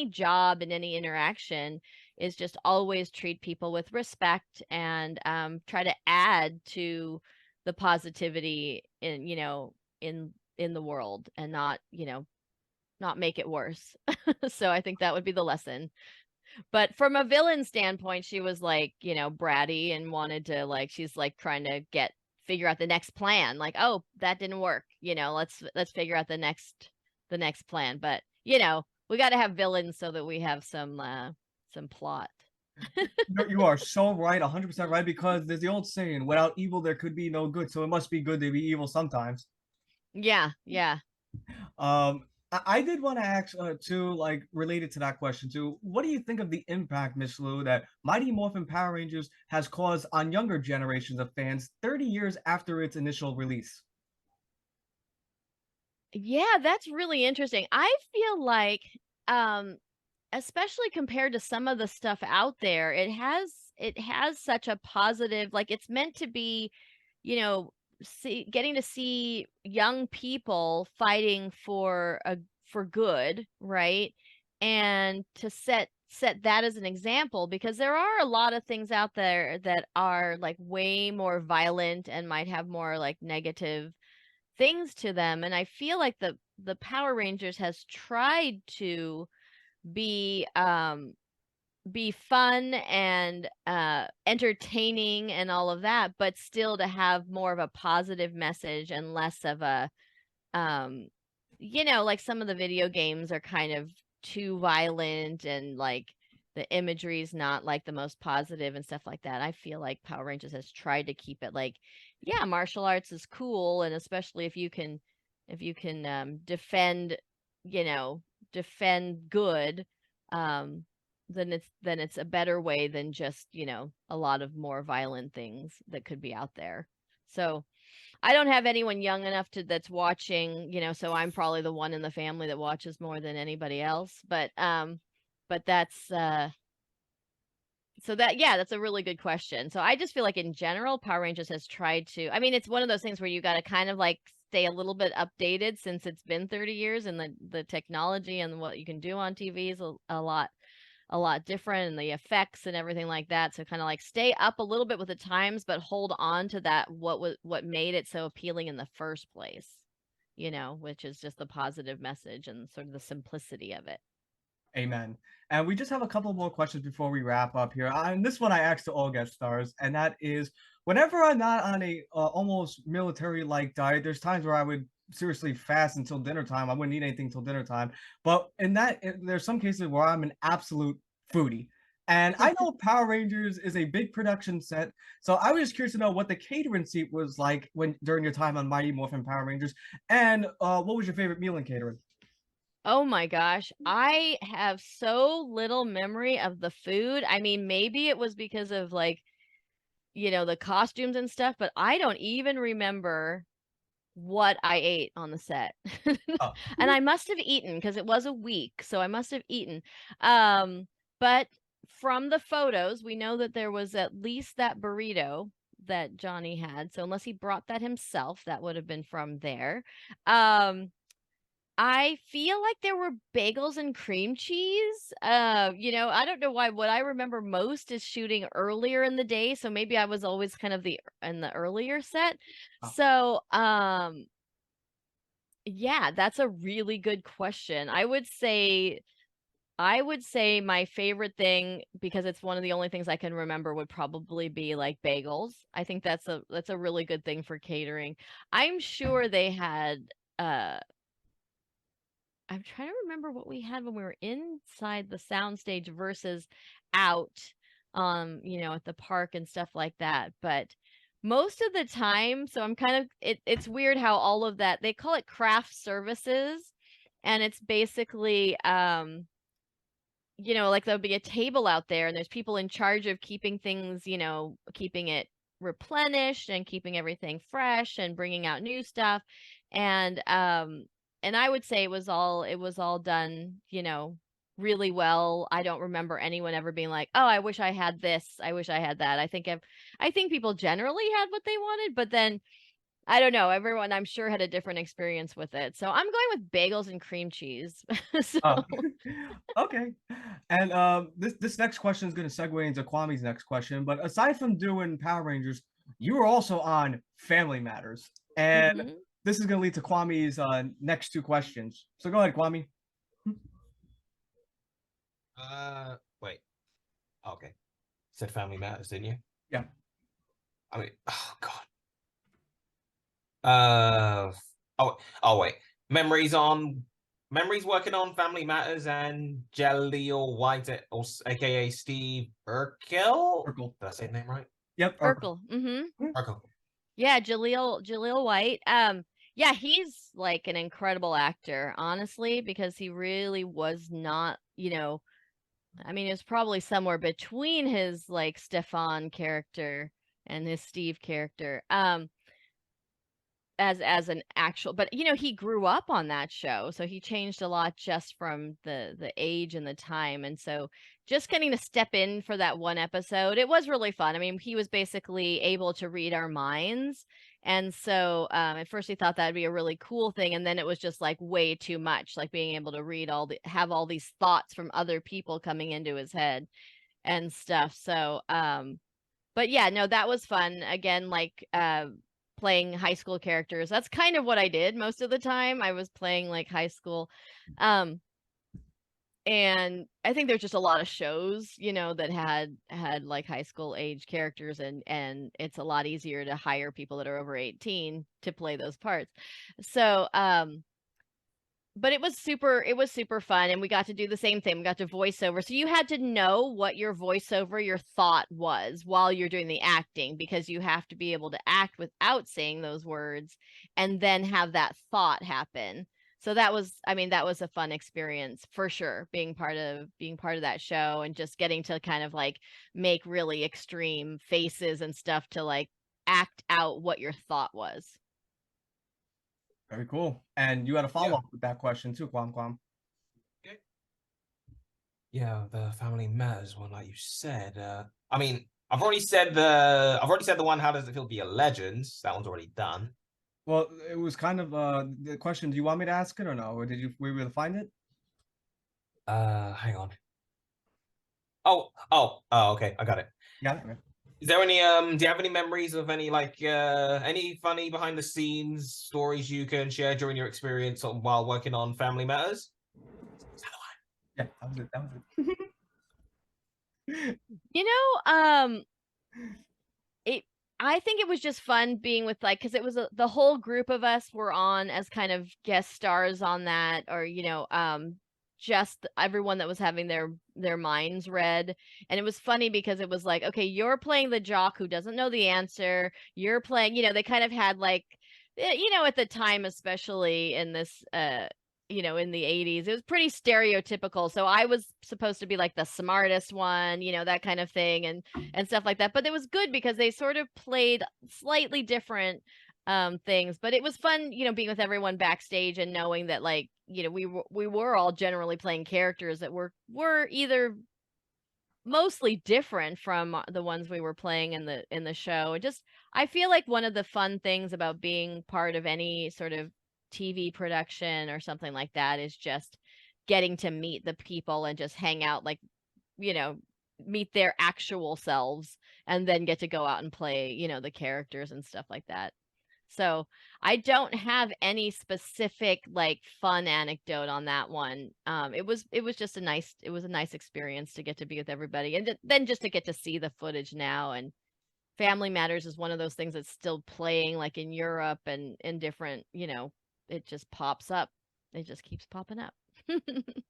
job, in any interaction, is just always treat people with respect and try to add to the positivity in the world, and not make it worse. So I think that would be the lesson. But from a villain standpoint, she was like, bratty and wanted to, like, she's like trying to figure out the next plan. Like, oh, that didn't work. Let's figure out the next plan. But, we got to have villains so that we have some plot. You are so right, 100% right, because there's the old saying, without evil there could be no good, so it must be good to be evil sometimes. Yeah, yeah. I did want to ask too, like related to that question too. What do you think of the impact, Miss Lou, that Mighty Morphin Power Rangers has caused on younger generations of fans 30 years after its initial release? Yeah, that's really interesting. I feel like, especially compared to some of the stuff out there, it has such a positive, like, it's meant to be, getting to see young people fighting for good, right? And to set that as an example, because there are a lot of things out there that are like way more violent and might have more like negative things to them. And I feel like the Power Rangers has tried to be fun and entertaining and all of that, but still to have more of a positive message and less of a like some of the video games are kind of too violent, and like the imagery is not like the most positive and stuff like that. I feel like Power Rangers has tried to keep it like, yeah, martial arts is cool, and especially if you can defend, defend good, then it's a better way than just, a lot of more violent things that could be out there. So I don't have anyone young enough that's watching, so I'm probably the one in the family that watches more than anybody else. But that's so that, yeah, that's a really good question. So I just feel like in general, Power Rangers has tried to, I mean, it's one of those things where you got to kind of like stay a little bit updated since it's been 30 years, and the technology and what you can do on TV is a lot different, and the effects and everything like that. So kind of like stay up a little bit with the times, but hold on to that what made it so appealing in the first place, which is just the positive message and sort of the simplicity of it. Amen. And we just have a couple more questions before we wrap up here. And this one I asked to all guest stars, and that is, whenever I'm not on a almost military-like diet, there's times where I would seriously fast until dinner time. I wouldn't eat anything till dinner time. But there's some cases where I'm an absolute foodie. And I know Power Rangers is a big production set, so I was just curious to know what the catering seat was like during your time on Mighty Morphin Power Rangers, and what was your favorite meal in catering? Oh my gosh. I have so little memory of the food. I mean, maybe it was because of like, the costumes and stuff, but I don't even remember what I ate on the set. Oh, And I must have eaten because it was a week, so I must have eaten. But from the photos, we know that there was at least that burrito that Johnny had. So unless he brought that himself, that would have been from there. Um, I feel like there were bagels and cream cheese. I don't know why. What I remember most is shooting earlier in the day, so maybe I was always kind of in the earlier set. oh. So, yeah, that's a really good question. I would say my favorite thing, because it's one of the only things I can remember, would probably be like bagels. I think that's a really good thing for catering. I'm sure they had I'm trying to remember what we had when we were inside the soundstage versus out, at the park and stuff like that. But most of the time, so I'm kind of it's weird how all of that, they call it craft services, and it's basically like there'll be a table out there and there's people in charge of keeping things, keeping it replenished and keeping everything fresh and bringing out new stuff. And I would say it was all done, really well. I don't remember anyone ever being like, "Oh, I wish I had this. I wish I had that." I think people generally had what they wanted, but then I don't know, everyone I'm sure had a different experience with it. So I'm going with bagels and cream cheese. So Oh, okay. And this next question is going to segue into Kwame's next question. But aside from doing Power Rangers, you were also on Family Matters, and mhm. this is going to lead to Kwame's next two questions. So go ahead, Kwame. Wait. Okay. Said Family Matters, didn't you? Yeah. I mean, oh God. Wait. Memories working on Family Matters and Jaleel White, aka Steve Urkel. Urkel. Did I say the name right? Yep. Urkel. Mhm. Urkel. Yeah, Jaleel White. Yeah, he's like an incredible actor, honestly, because he really was not, I mean, it's probably somewhere between his like Stefan character and his Steve character. As an actual, but he grew up on that show, so he changed a lot just from the age and the time. And so just getting to step in for that one episode, it was really fun. I mean, he was basically able to read our minds. And so at first we thought that'd be a really cool thing, and then it was just like way too much, like being able to have all these thoughts from other people coming into his head and stuff. So but yeah, no, that was fun. Again, like playing high school characters. That's kind of what I did most of the time. I was playing like high school. Um and I think there's just a lot of shows, that had like high school age characters, and it's a lot easier to hire people that are over 18 to play those parts. So but it was super fun, and we got to do the same thing. We got to voice over. So you had to know what your voiceover, your thought was while you're doing the acting, because you have to be able to act without saying those words and then have that thought happen. So that was a fun experience for sure, being part of that show, and just getting to kind of like make really extreme faces and stuff to like act out what your thought was. Very cool. And you had a Yeah. follow up with that question too, Kwam. Okay. Yeah, the Family Matters one, like you said. I mean, I've already said the one. How does it feel to be a legend? That one's already done. Well, it was kind of the question. Do you want me to ask it or no? Or were you able to find it? Hang on. Oh, okay, I got it. Yeah. Okay. Is there any do you have any memories of any like any funny behind the scenes stories you can share during your experience while working on Family Matters? Yeah, that was it. That was it. You know, it I think it was just fun being with, like, because it was the whole group of us were on as kind of guest stars on that, or just everyone that was having their minds read. And it was funny because it was like, okay, you're playing the jock who doesn't know the answer, you're playing, they kind of had like, at the time, especially in this in the 80s. It was pretty stereotypical. So I was supposed to be like the smartest one, that kind of thing and stuff like that. But it was good because they sort of played slightly different things. But it was fun, being with everyone backstage and knowing that like, we were all generally playing characters that were either mostly different from the ones we were playing in the show. And just I feel like one of the fun things about being part of any sort of TV production or something like that is just getting to meet the people and just hang out, like, meet their actual selves and then get to go out and play, the characters and stuff like that. So I don't have any specific like fun anecdote on that one. It was just a nice experience to get to be with everybody, and then just to get to see the footage now. And Family Matters is one of those things that's still playing like in Europe and in different, it just pops up. It just keeps popping up.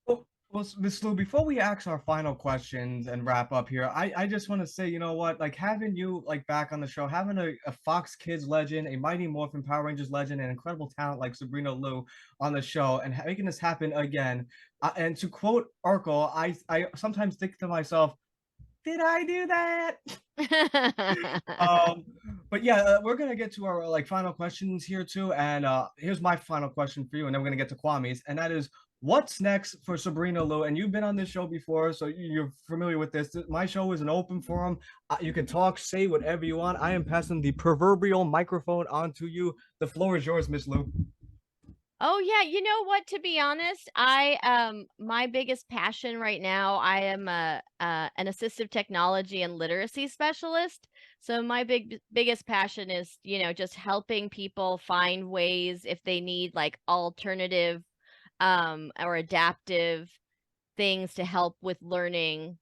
Well, Miss Lou, before we ask our final questions and wrap up here, I just want to say, you know what, like having you like back on the show, having a Fox Kids legend, a Mighty Morphin Power Rangers legend, and incredible talent like Sabrina Lou on the show, and making this happen again. And to quote Urkel, I sometimes think to myself, did I do that? But yeah, we're gonna get to our like final questions here too, and here's my final question for you, and then we're gonna get to Kwame's, and that is, what's next for Sabrina Lou? And you've been on this show before, so you're familiar with this. My show is an open forum. You can talk, say whatever you want. I am passing the proverbial microphone on to you. The floor is yours, Miss Lou. Oh yeah, you know what, to be honest, my biggest passion right now, I am an assistive technology and literacy specialist. So my biggest passion is, just helping people find ways if they need like alternative or adaptive things to help with learning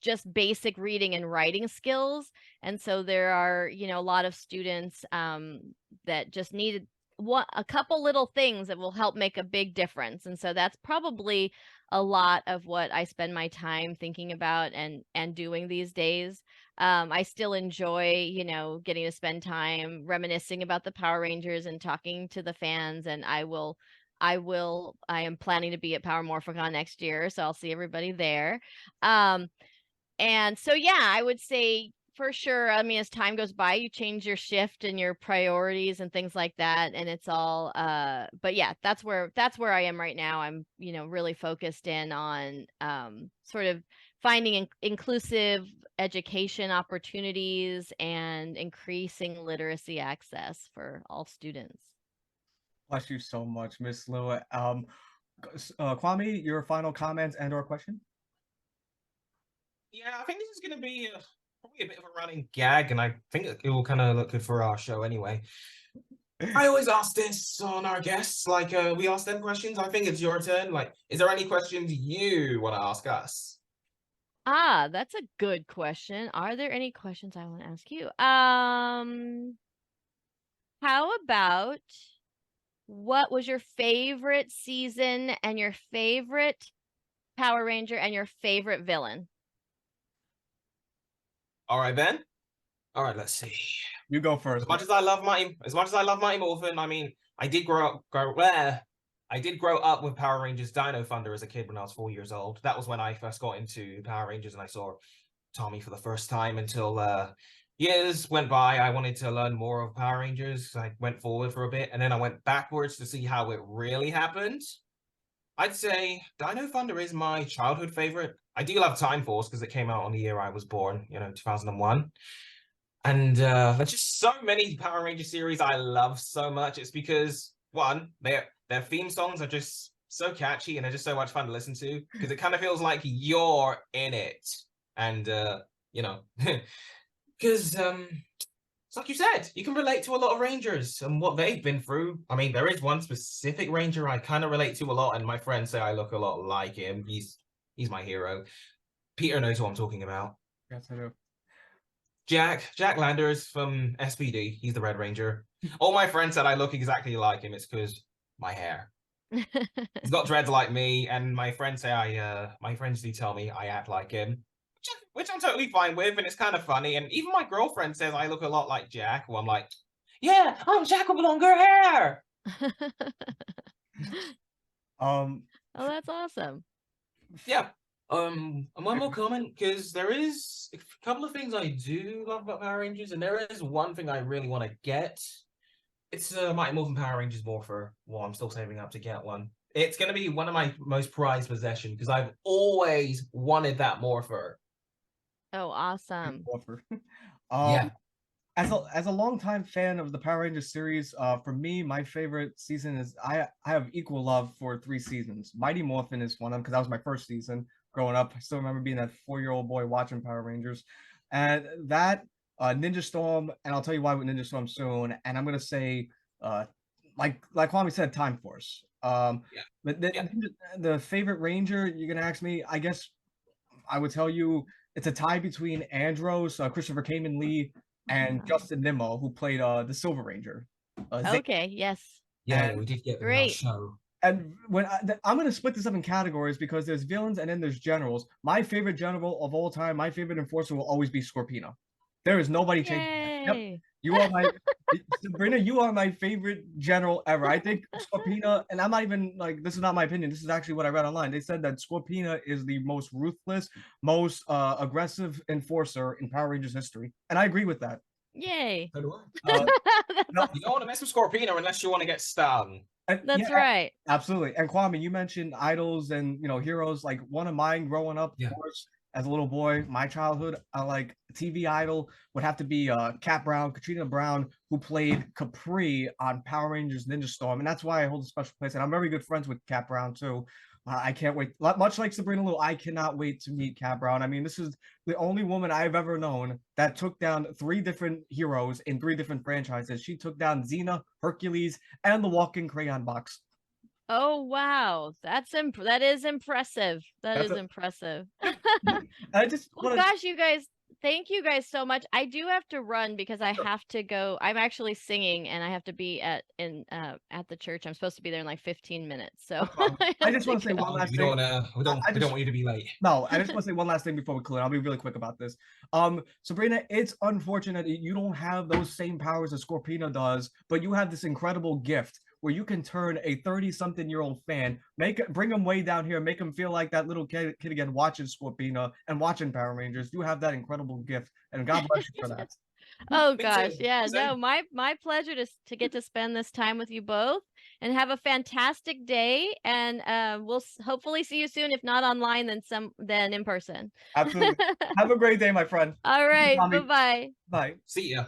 just basic reading and writing skills. And so there are, a lot of students that just need a couple little things that will help make a big difference. And so that's probably a lot of what I spend my time thinking about and doing these days. I still enjoy, getting to spend time reminiscing about the Power Rangers and talking to the fans. And I am planning to be at Power Morphicon next year, so I'll see everybody there. And so, yeah, I would say for sure. I mean, as time goes by, you change your shift and your priorities and things like that. And it's all, but yeah, that's where I am right now. I'm, really focused in on, sort of finding inclusive education opportunities and increasing literacy access for all students. Bless you so much, Miss Lou. Kwame, your final comments and/or question? Yeah, I think this is going to be probably a bit of a running gag, and I think it will kind of look good for our show anyway. I always ask this on our guests, like we ask them questions. I think it's your turn. Like, is there any questions you want to ask us? Ah, that's a good question. Are there any questions I want to ask you? How about, what was your favorite season and your favorite Power Ranger and your favorite villain? All right, Ben. All right, let's see. You go first. As much as I love Mighty Morphin, I mean, I did grow up with Power Rangers Dino Thunder as a kid when I was 4 years old. That was when I first got into Power Rangers and I saw Tommy for the first time. Until years went by, I wanted to learn more of Power Rangers. I went forward for a bit, and then I went backwards to see how it really happened. I'd say Dino Thunder is my childhood favorite. I do love Time Force because it came out on the year I was born, 2001. And there's just so many Power Ranger series I love so much. It's because, one, their theme songs are just so catchy and they're just so much fun to listen to, because it kind of feels like you're in it. And, because it's like you said, you can relate to a lot of Rangers and what they've been through. I mean, there is one specific Ranger I kind of relate to a lot, and my friends say I look a lot like him. He's my hero. Peter knows what I'm talking about. Yes, I do. Jack Landers from SPD. He's the Red Ranger. All my friends said I look exactly like him. It's because my hair. He's got dreads like me, and my friends say my friends do tell me I act like him, which I'm totally fine with, and it's kind of funny. And even my girlfriend says I look a lot like Jack. Well, I'm like, yeah, I'm Jack with longer hair. Um, Oh, that's awesome. Yeah. And one more comment, because there is a couple of things I do love about Power Rangers, and there is one thing I really want to get. It's Mighty Morphin Power Rangers Morpher. Well, I'm still saving up to get one. It's going to be one of my most prized possessions because I've always wanted that Morpher. Oh, awesome. Offer. Yeah. As a longtime fan of the Power Rangers series, for me, my favorite season is I have equal love for 3 seasons. Mighty Morphin is one of them because that was my first season growing up. I still remember being that 4-year-old boy watching Power Rangers, and that Ninja Storm, and I'll tell you why with Ninja Storm soon. And I'm gonna say, like Kwame said, Time Force. Yeah. But Yeah. the favorite Ranger, you're gonna ask me, I guess I would tell you it's a tie between Andros, Christopher Kamen Lee, and Justin Nimmo, who played the Silver Ranger. Zane. Okay, yes. Yeah, And- we did get them in our Great. show. And when I'm going to split this up in categories because there's villains and then there's generals. My favorite general of all time, my favorite enforcer will always be Scorpina. There is nobody changing that. Yep. Yay. You are my Sabrina, you are my favorite general ever. I think Scorpina, and I'm not even like this is not my opinion. This is actually what I read online. They said that Scorpina is the most ruthless, most aggressive enforcer in Power Rangers history, and I agree with that. Yay. So do I. That's no, You don't want to mess with Scorpina unless you want to get stung. That's yeah, right. absolutely. And Kwame, you mentioned idols and heroes. Like one of mine growing up, Yeah. of course, as a little boy, my childhood, like TV idol would have to be Cat Brown, Katrina Brown, who played Capri on Power Rangers Ninja Storm, and that's why I hold a special place. And I'm very good friends with Cat Brown too. I can't wait. Much like Sabrina Lou, I cannot wait to meet Cat Brown. I mean, this is the only woman I've ever known that took down 3 different heroes in 3 different franchises. She took down Xena, Hercules, and the Walking Crayon Box. Oh, wow. That is impressive. That's Impressive. I just Well, want to. gosh, you guys, thank you guys so much. I do have to run because I have to go. I'm actually singing and I have to be at the church. I'm supposed to be there in like 15 minutes. So I just want to say go. one last We thing. don't we don't I we don't just- want you to be late. No, I just want to say one last thing before we clear. I'll be really quick about this. Sabrina, it's unfortunate that you don't have those same powers as Scorpina does, but you have this incredible gift where you can turn a 30-something-year-old fan, bring him way down here, make him feel like that little kid again watching Scorpina and watching Power Rangers. You have that incredible gift, and God bless you for that. Oh Me gosh, too. yeah, Same. no, my pleasure to get to spend this time with you both, and have a fantastic day. And we'll hopefully see you soon, if not online, then in person. Absolutely. Have a great day, my friend. All right, Tommy. bye-bye. Bye. See ya.